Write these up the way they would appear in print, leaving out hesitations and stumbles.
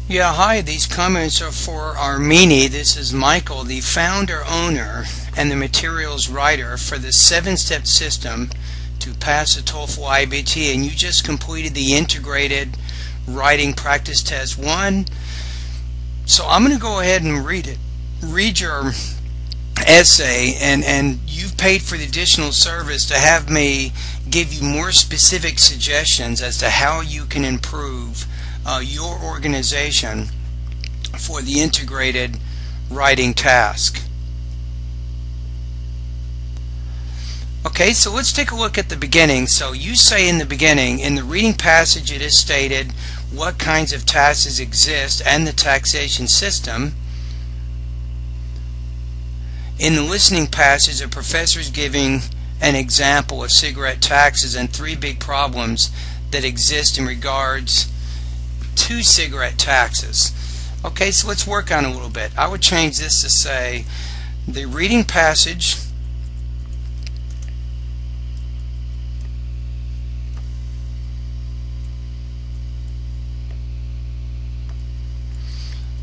Yeah, hi, these comments are for Armini. This is Michael, the founder, owner, and the materials writer for the 7-step system to pass the TOEFL IBT, and you just completed the integrated writing practice test 1. So I'm going to go ahead and read it. Read your essay, and you've paid for the additional service to have me give you more specific suggestions as to how you can improve your organization for the integrated writing task. Okay, so let's take a look at the beginning. So you say in the beginning, in the reading passage it is stated what kinds of taxes exist and the taxation system. In the listening passage, the professor is giving an example of cigarette taxes and 3 big problems that exist in regards to cigarette taxes. Okay, so let's work on it a little bit. I would change this to say the reading passage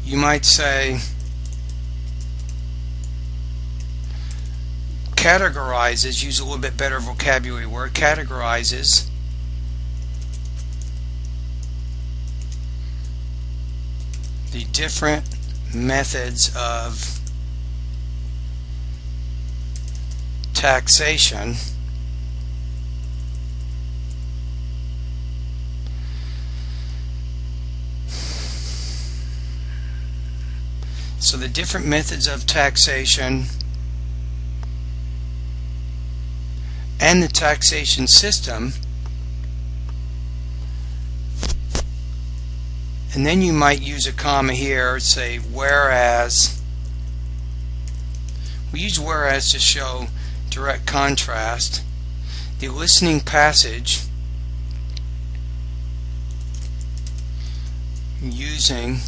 you might say categorizes, use a little bit better vocabulary word, categorizes the different methods of taxation so the different methods of taxation and the taxation system. And then you might use a comma here, say whereas. We use whereas to show direct contrast. The listening passage using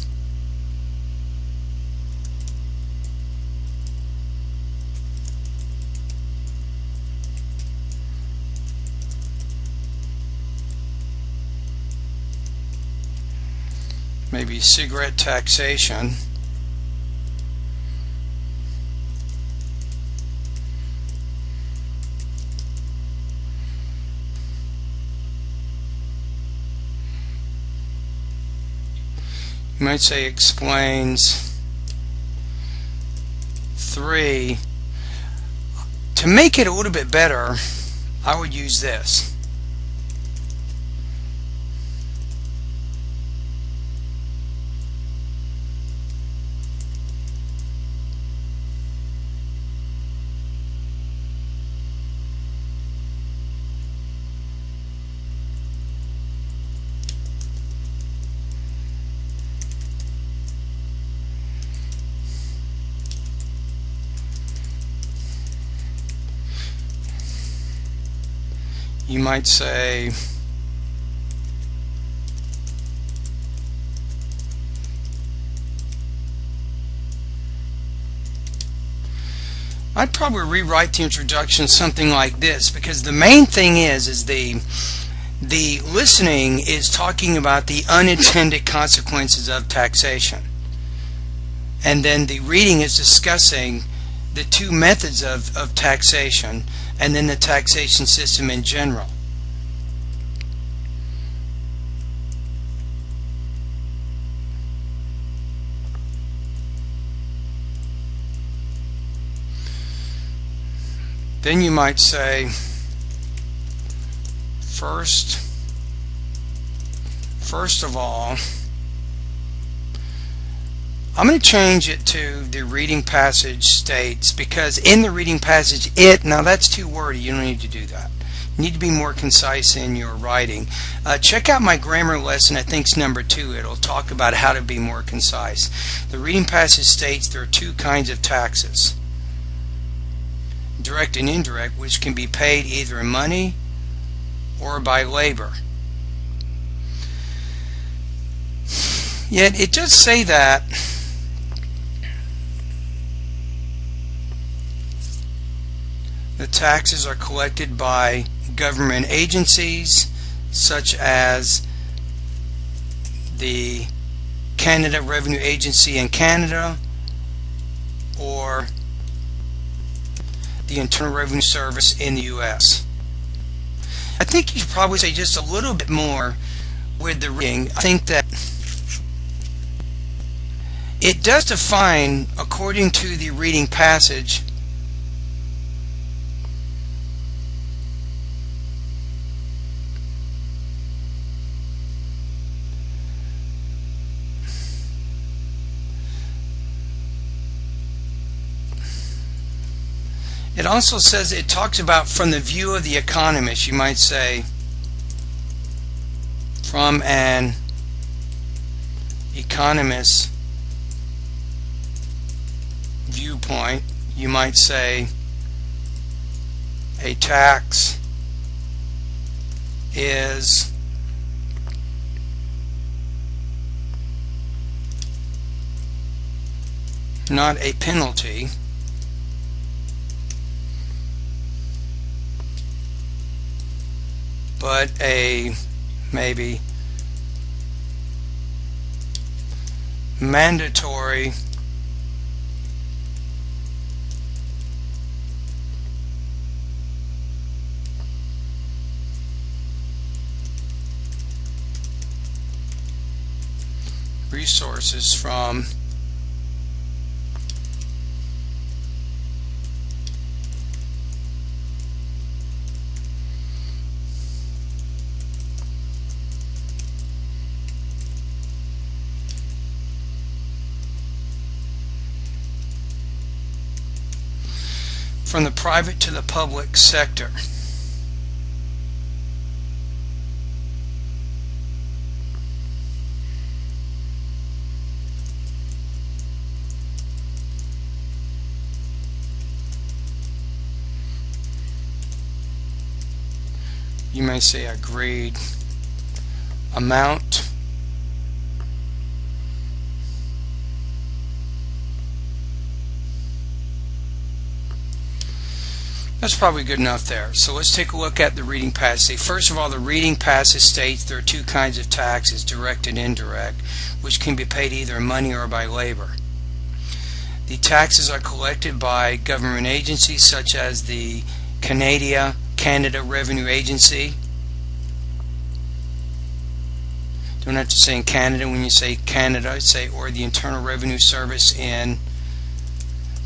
maybe cigarette taxation you might say explains 3. To make it a little bit better, I would use this. You might say I'd probably rewrite the introduction something like this, because the main thing is the listening is talking about the unintended consequences of taxation, and then the reading is discussing the 2 methods of taxation and then the taxation system in general. Then you might say first of all, I'm going to change it to the reading passage states, because in the reading passage now that's too wordy. You don't need to do that. You need to be more concise in your writing. Check out my grammar lesson, I think it's number 2. It'll talk about how to be more concise. The reading passage states there are 2 kinds of taxes, direct and indirect, which can be paid either in money or by labor. Yet it does say that the taxes are collected by government agencies such as the Canada Revenue Agency in Canada or the Internal Revenue Service in the US. I think you should probably say just a little bit more with the reading. I think that it does define, according to the reading passage, it also says, it talks about from the view of the economist. You might say from an economist's viewpoint. You might say a tax is not a penalty, but a maybe mandatory resources from the private to the public sector. You may say agreed amount That's probably good enough there. So let's take a look at the reading passage. First of all, the reading passage states there are two kinds of taxes, direct and indirect, which can be paid either in money or by labor. The taxes are collected by government agencies such as the Canada Revenue Agency. Don't have to say in Canada. When you say Canada, say or the Internal Revenue Service in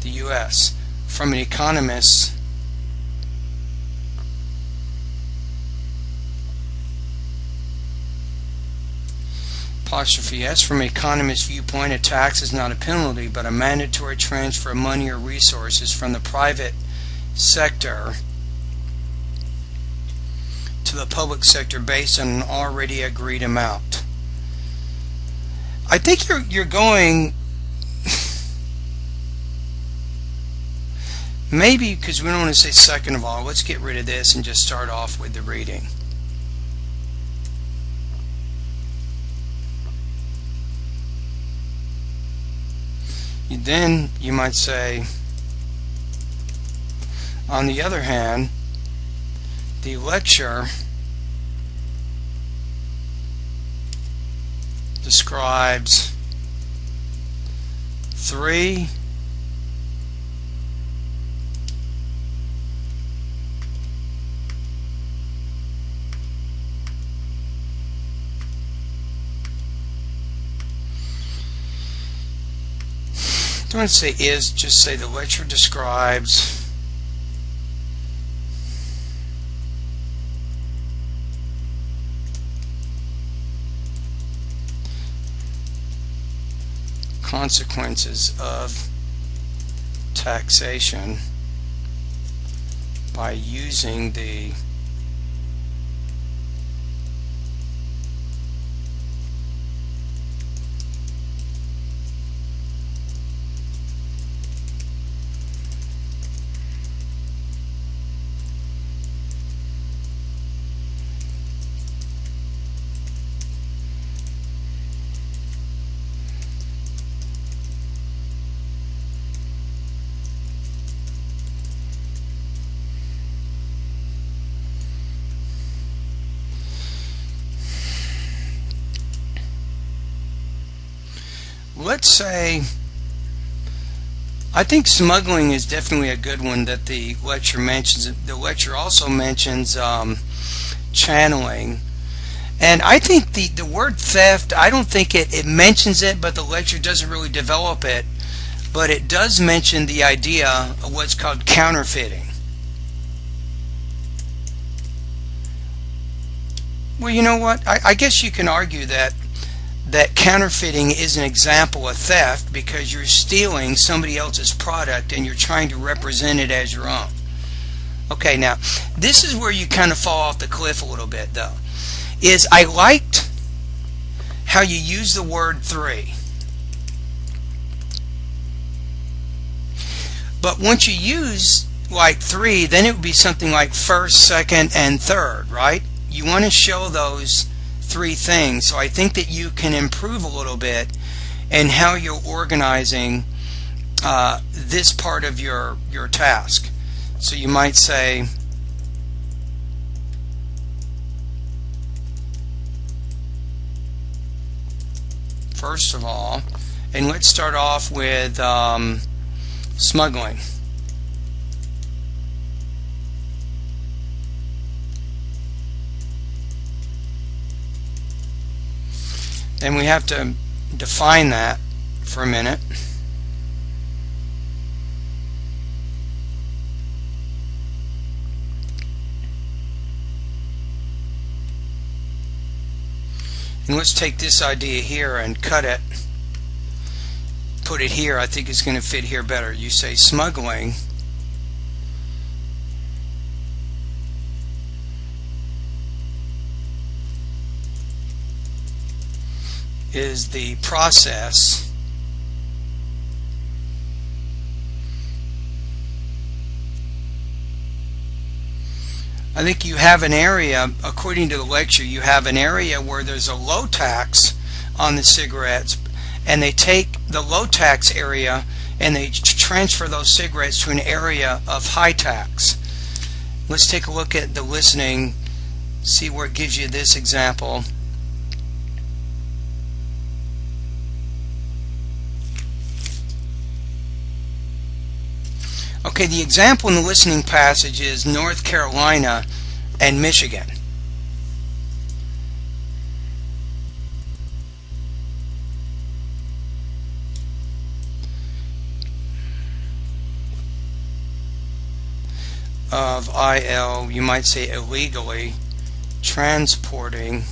the US. From an economist, apostrophe S, from an economist's viewpoint, a tax is not a penalty but a mandatory transfer of money or resources from the private sector to the public sector based on an already agreed amount. I think you're going maybe, because we don't want to say second of all, let's get rid of this and just start off with the reading. Then you might say, on the other hand, the lecture describes three don't want to say is, just say the lecture describes consequences of taxation by using the let's say, I think smuggling is definitely a good one that the lecture mentions. The lecture also mentions channeling. And I think the word theft, I don't think it mentions it, but the lecture doesn't really develop it. But it does mention the idea of what's called counterfeiting. Well, you know what? I guess you can argue that counterfeiting is an example of theft because you're stealing somebody else's product and you're trying to represent it as your own. Okay, now, this is where you kind of fall off the cliff a little bit, though. Is I liked how you use the word 3. But once you use like 3, then it would be something like first, second, and third, right? You want to show those 3 things. So I think that you can improve a little bit in how you're organizing this part of your task. So you might say, first of all, and let's start off with smuggling. And we have to define that for a minute. And let's take this idea here and cut it, put it here. I think it's going to fit here better. You say smuggling is the process I think you have an area, according to the lecture, you have an area where there's a low tax on the cigarettes, and they take the low tax area and they transfer those cigarettes to an area of high tax. Let's take a look at the listening, see where it gives you this example. Okay, the example in the listening passage is North Carolina and Michigan. Of IL, you might say illegally transporting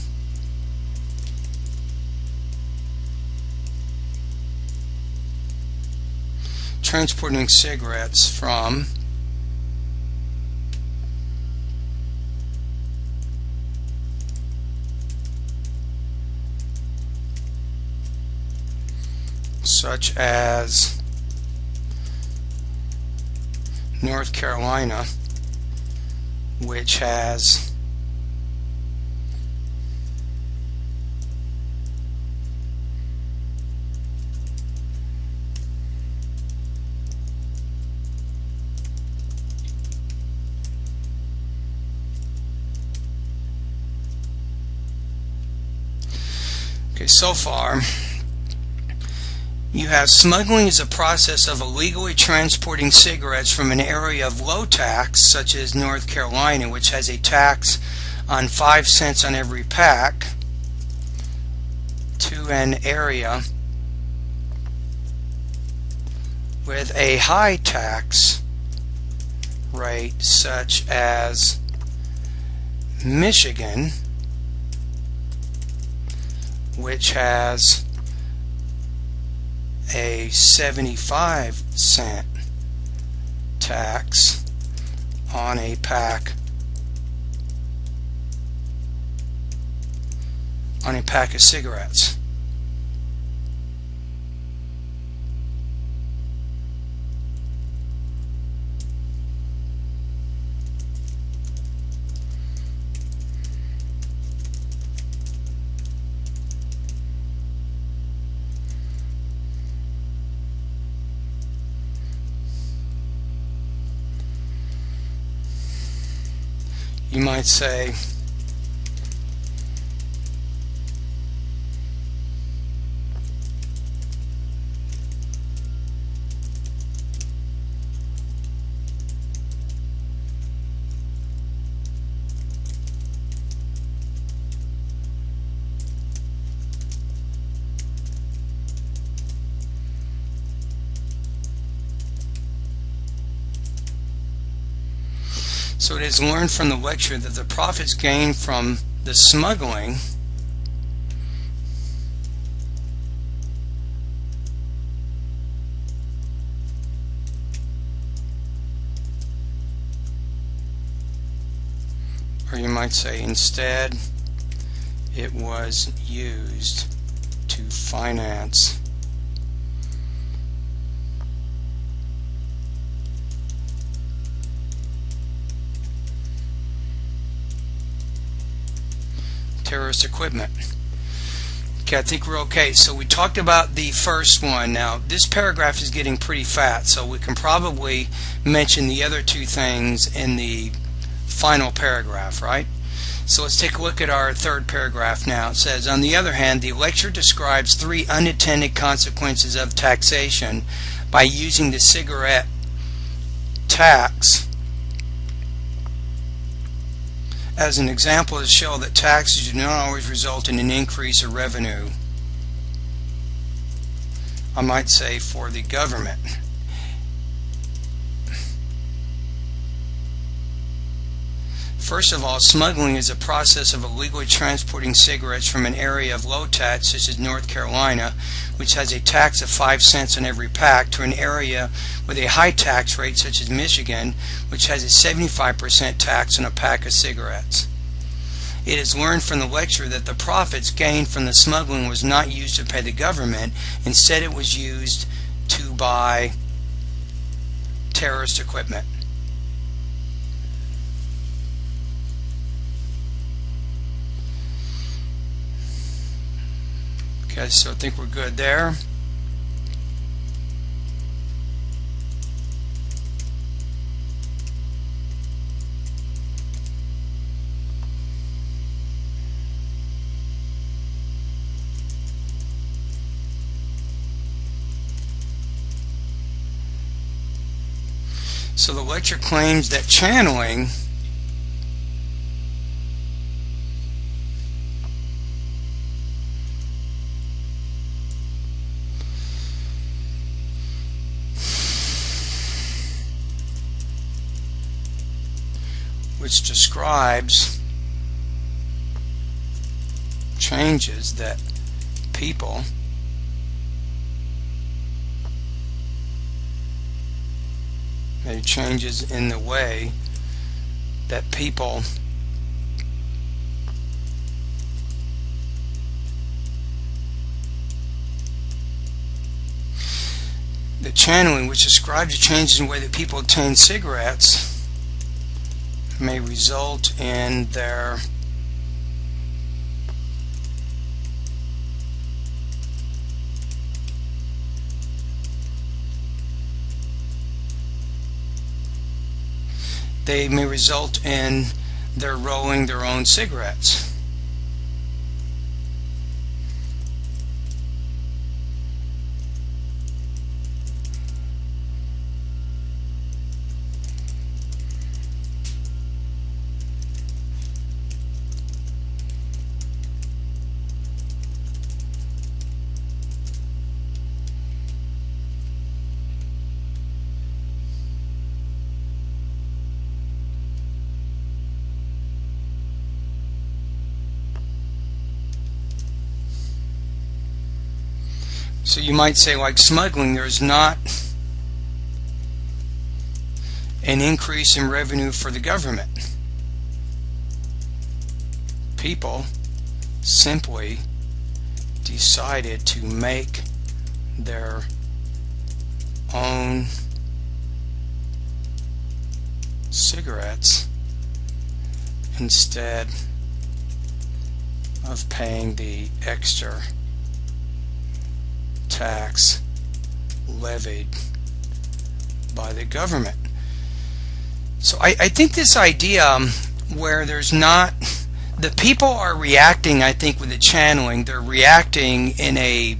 cigarettes from such as North Carolina, which has so far you have smuggling is a process of illegally transporting cigarettes from an area of low tax such as North Carolina, which has a tax on 5 cents on every pack, to an area with a high tax rate such as Michigan, which has a 75-cent tax on a pack of cigarettes. You might say So it is learned from the lecture that the profits gained from the smuggling or you might say instead it was used to finance terrorist equipment. Okay, I think we're okay. So we talked about the first one. Now this paragraph is getting pretty fat, so we can probably mention the other two things in the final paragraph, right? So let's take a look at our third paragraph now. It says, on the other hand, the lecture describes 3 unintended consequences of taxation by using the cigarette tax as an example to show that taxes do not always result in an increase of revenue, I might say, for the government. First of all, smuggling is a process of illegally transporting cigarettes from an area of low tax, such as North Carolina, which has a tax of 5 cents on every pack, to an area with a high tax rate, such as Michigan, which has a 75% tax on a pack of cigarettes. It is learned from the lecture that the profits gained from the smuggling was not used to pay the government. Instead, it was used to buy terrorist equipment. Okay, so I think we're good there. So the lecture claims that channeling which describes changes that people made, changes in the way that people the channeling, which describes the changes in the way that people obtain cigarettes, may result in their rolling their own cigarettes. So you might say, like smuggling, there's not an increase in revenue for the government. People simply decided to make their own cigarettes instead of paying the extra tax levied by the government. So I think this idea where there's not, the people are reacting, I think, with the channeling, they're reacting in a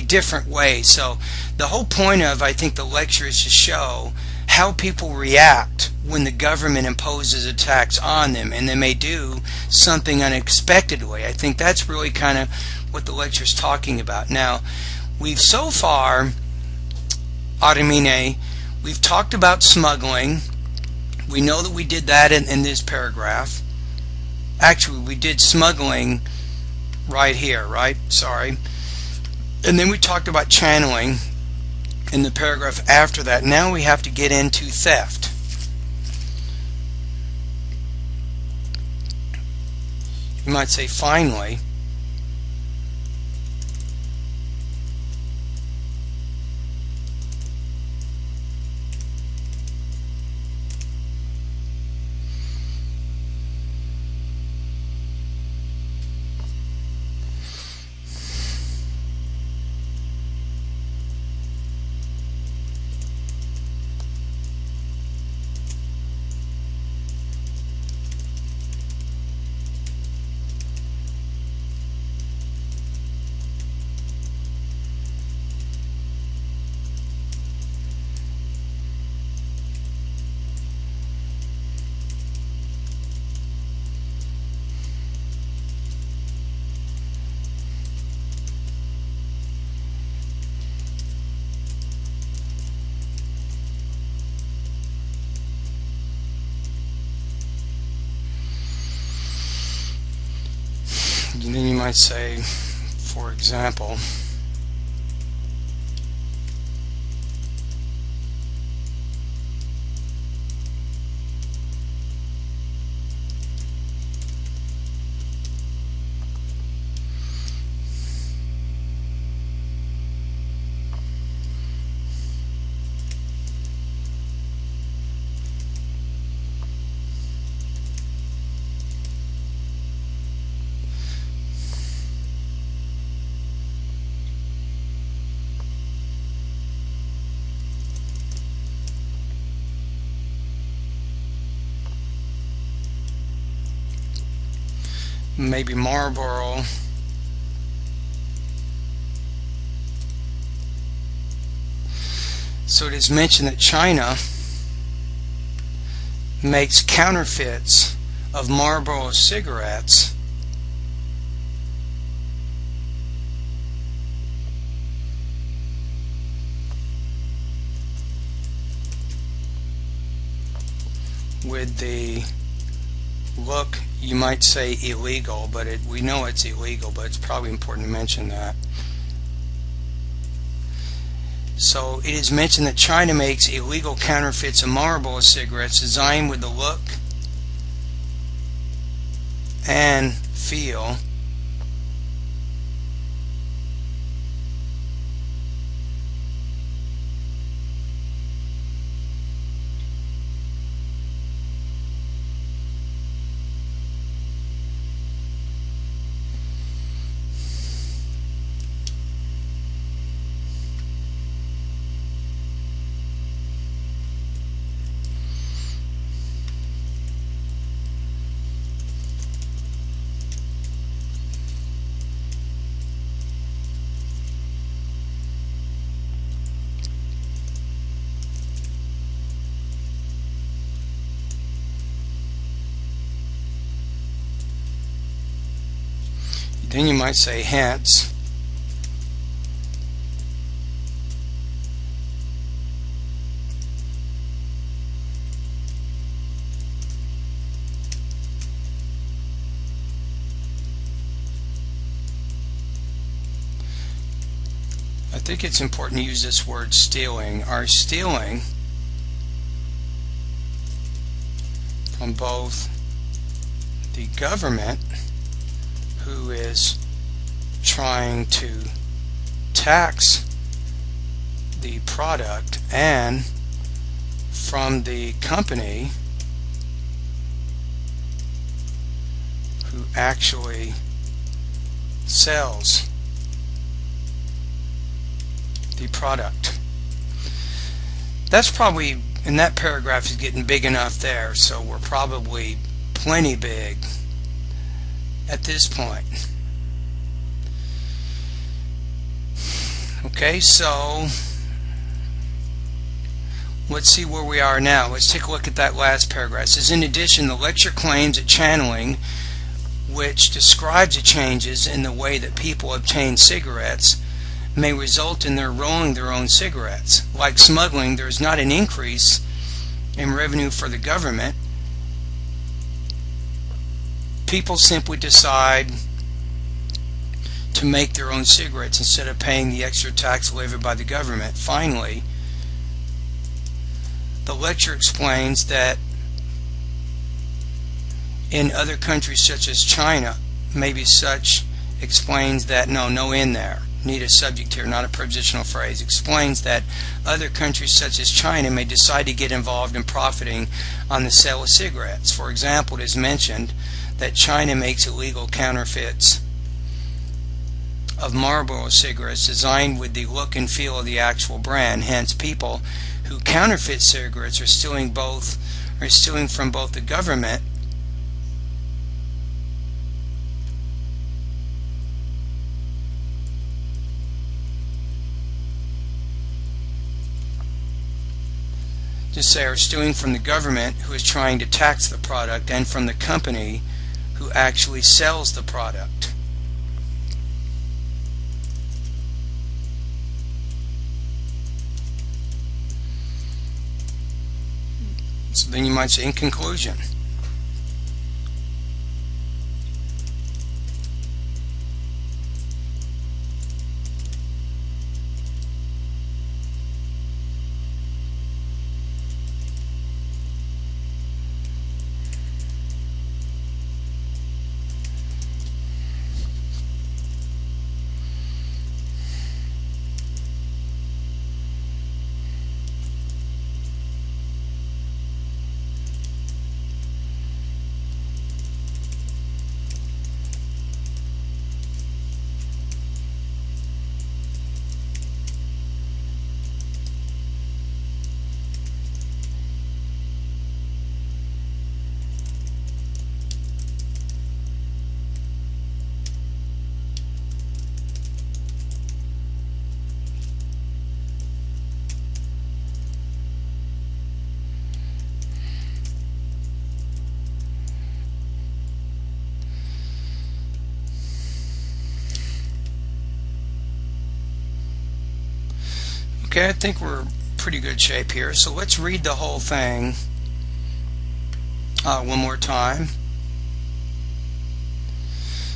different way. So the whole point of, I think, the lecture is to show how people react when the government imposes a tax on them, and they may do something unexpectedly. I think that's really kind of what the lecture is talking about. Now, we've so far, Adamine, we've talked about smuggling, We know that we did that in this paragraph. Actually, we did smuggling right here, right? Sorry. And then we talked about channeling in the paragraph after that. Now we have to get into theft. You might say finally. And then you might say, for example, maybe Marlboro so it is mentioned that China makes counterfeits of Marlboro cigarettes with the look, you might say illegal, but we know it's illegal, but it's probably important to mention that. So it is mentioned that China makes illegal counterfeits of Marlboro cigarettes designed with the look and feel then you might say hence I think it's important to use this word stealing. Are stealing from both the government, who is trying to tax the product, and from the company who actually sells the product. That's probably, in that paragraph is getting big enough there, so we're probably plenty big at this point. Okay, so let's see where we are now. Let's take a look at that last paragraph. It says, in addition, the lecture claims that channeling, which describes the changes in the way that people obtain cigarettes, may result in their rolling their own cigarettes. Like smuggling, there is not an increase in revenue for the government, people simply decide to make their own cigarettes instead of paying the extra tax levied by the government. Finally, the lecture explains that in other countries such as China, maybe such explains that, no in there, need a subject here, not a prepositional phrase, explains that other countries such as China may decide to get involved in profiting on the sale of cigarettes. For example, it is mentioned that China makes illegal counterfeits of Marlboro cigarettes designed with the look and feel of the actual brand. Hence, people who counterfeit cigarettes are stealing from both the government are stealing from the government, who is trying to tax the product, and from the company who actually sells the product. So then you might say, in conclusion, okay, I think we're in pretty good shape here. So let's read the whole thing one more time.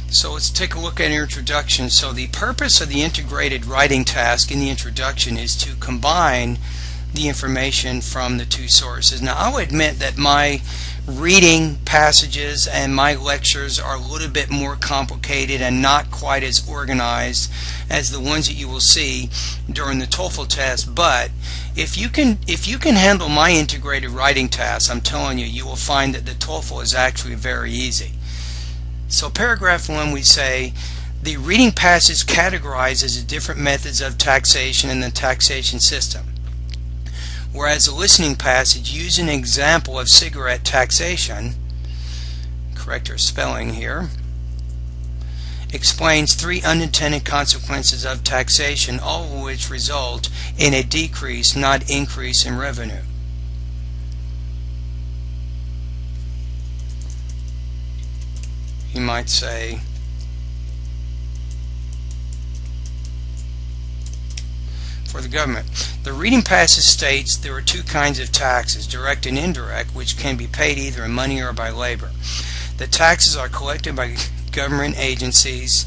So let's take a look at an introduction. So the purpose of the integrated writing task in the introduction is to combine the information from the two sources. Now, I'll admit that my reading passages and my lectures are a little bit more complicated and not quite as organized as the ones that you will see during the TOEFL test, but if you can handle my integrated writing task, I'm telling you, you will find that the TOEFL is actually very easy. So paragraph 1, we say the reading passage categorizes the different methods of taxation in the taxation system, whereas the listening passage uses an example of cigarette taxation, correct our spelling here, explains 3 unintended consequences of taxation, all of which result in a decrease, not increase, in revenue. You might say, for the government. The reading passage states there are 2 kinds of taxes, direct and indirect, which can be paid either in money or by labor. The taxes are collected by government agencies,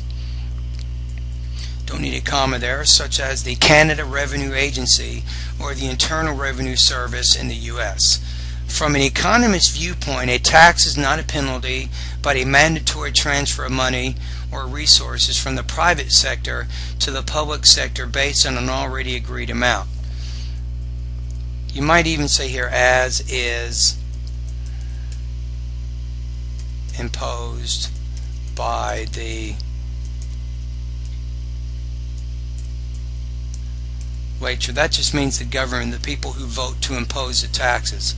don't need a comma there, such as the Canada Revenue Agency or the Internal Revenue Service in the U.S. From an economist's viewpoint, a tax is not a penalty, but a mandatory transfer of money or resources from the private sector to the public sector based on an already agreed amount. You might even say here, as is imposed by the legislature. That just means the government, the people who vote to impose the taxes.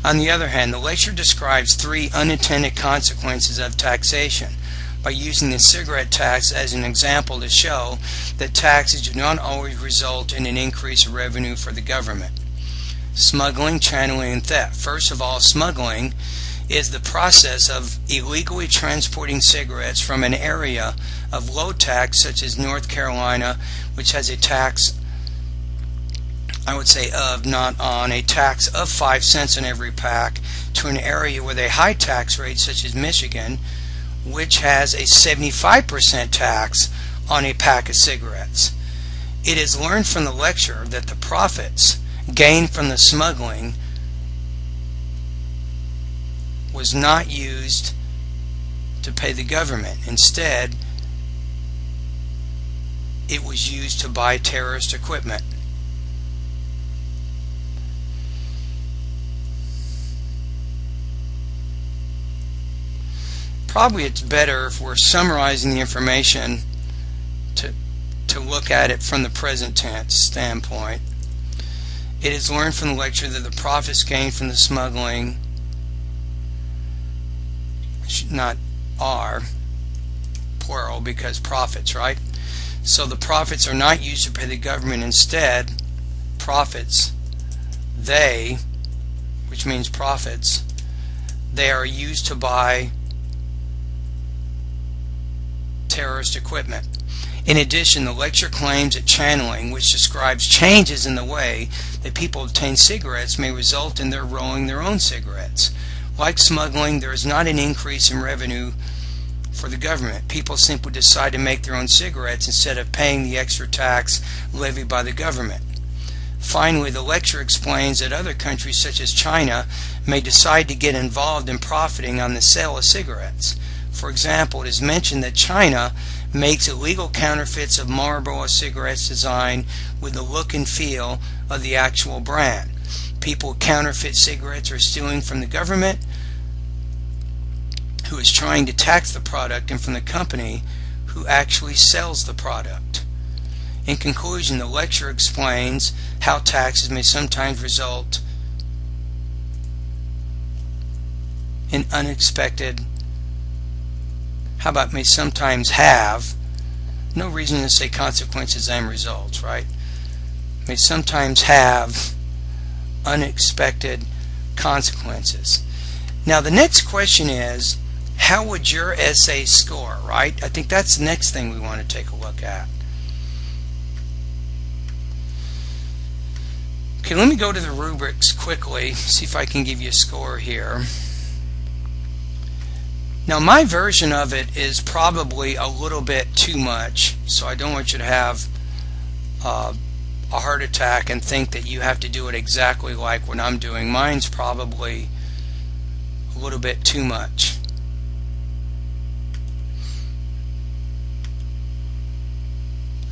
On the other hand, the lecture describes 3 unintended consequences of taxation by using the cigarette tax as an example to show that taxes do not always result in an increase of revenue for the government. Smuggling, channeling, and theft. First of all, smuggling is the process of illegally transporting cigarettes from an area of low tax such as North Carolina, which has a tax I would say of, not on, a tax of 5 cents on every pack to an area with a high tax rate such as Michigan, which has a 75% tax on a pack of cigarettes. It is learned from the lecture that the profits gained from the smuggling was not used to pay the government. Instead, it was used to buy terrorist equipment. Probably it's better if we're summarizing the information to look at it from the present tense standpoint. It is learned from the lecture that the profits gained from the smuggling, not are, plural, because profits, right? So the profits are not used to pay the government. Instead, profits, they, which means profits, they are used to buy terrorist equipment. In addition, the lecture claims that channeling, which describes changes in the way that people obtain cigarettes, may result in their rolling their own cigarettes. Like smuggling, there is not an increase in revenue for the government. People simply decide to make their own cigarettes instead of paying the extra tax levied by the government. Finally, the lecture explains that other countries such as China may decide to get involved in profiting on the sale of cigarettes. For example, it is mentioned that China makes illegal counterfeits of Marlboro cigarettes designed with the look and feel of the actual brand. People who counterfeit cigarettes are stealing from the government, who is trying to tax the product, and from the company who actually sells the product. In conclusion, the lecture explains how taxes may sometimes result in unexpected, may sometimes have, no reason to say consequences and results, right? May sometimes have unexpected consequences. Now the next question is, how would your essay score, right? I think that's the next thing we want to take a look at. Okay, let me go to the rubrics quickly, see if I can give you a score here. Now my version of it is probably a little bit too much, so I don't want you to have a heart attack and think that you have to do it exactly like what I'm doing. Mine's probably a little bit too much.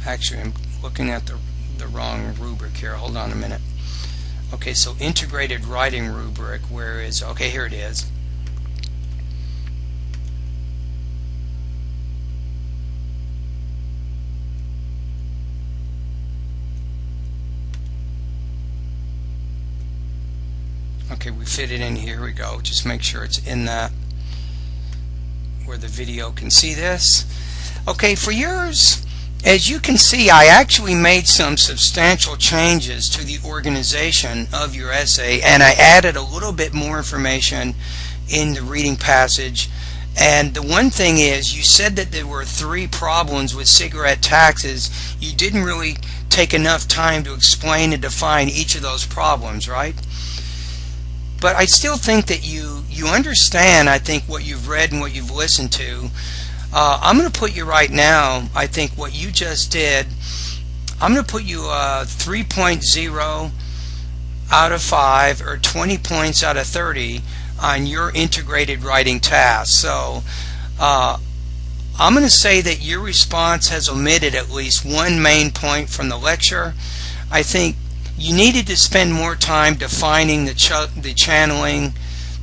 Actually, I'm looking at the wrong rubric here. Hold on a minute. Okay, so integrated writing rubric, where is, okay, here it is. Okay, we fit it in here. Here we go. Just make sure it's in that where the video can see this. Okay, for yours, as you can see, I actually made some substantial changes to the organization of your essay, and I added a little bit more information in the reading passage. And the one thing is, you said that there were 3 problems with cigarette taxes. You didn't really take enough time to explain and define each of those problems, right? But I still think that you understand, I think, what you've read and what you've listened to. I'm going to put you right now, I think what you just did, I'm going to put you 3.0 out of 5 or 20 points out of 30 on your integrated writing task. So I'm going to say that your response has omitted at least one main point from the lecture. I think you needed to spend more time defining the channeling,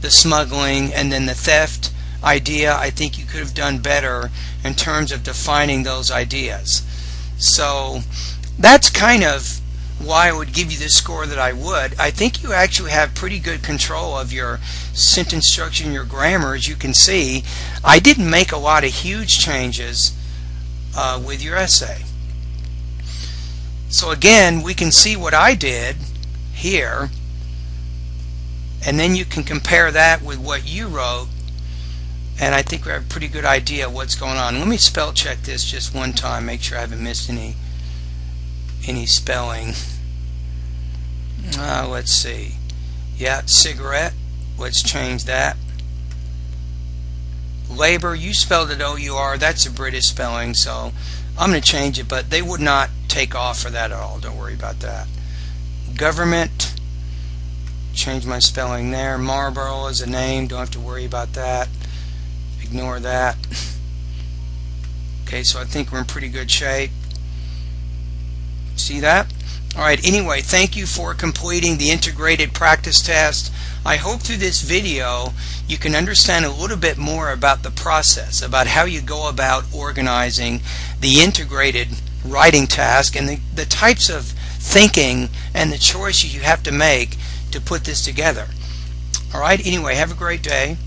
the smuggling, and then the theft idea. I think you could have done better in terms of defining those ideas. So that's kind of why I would give you the score that I would. I think you actually have pretty good control of your sentence structure and your grammar. As you can see, I didn't make a lot of huge changes with your essay. So again, we can see what I did here, and then you can compare that with what you wrote, and I think we have a pretty good idea of what's going on. Let me spell check this just one time, make sure I haven't missed any spelling. Let's see. Yeah, cigarette. Let's change that. Labor, you spelled it O-U-R. That's a British spelling, so I'm going to change it, but they would not take off for that at all. Don't worry about that. Government, change my spelling there. Marlboro is a name. Don't have to worry about that. Ignore that. Okay, so I think we're in pretty good shape. See that? Alright, anyway, thank you for completing the integrated practice test. I hope through this video you can understand a little bit more about the process, about how you go about organizing the integrated writing task and the types of thinking and the choices you have to make to put this together. Alright, anyway, have a great day.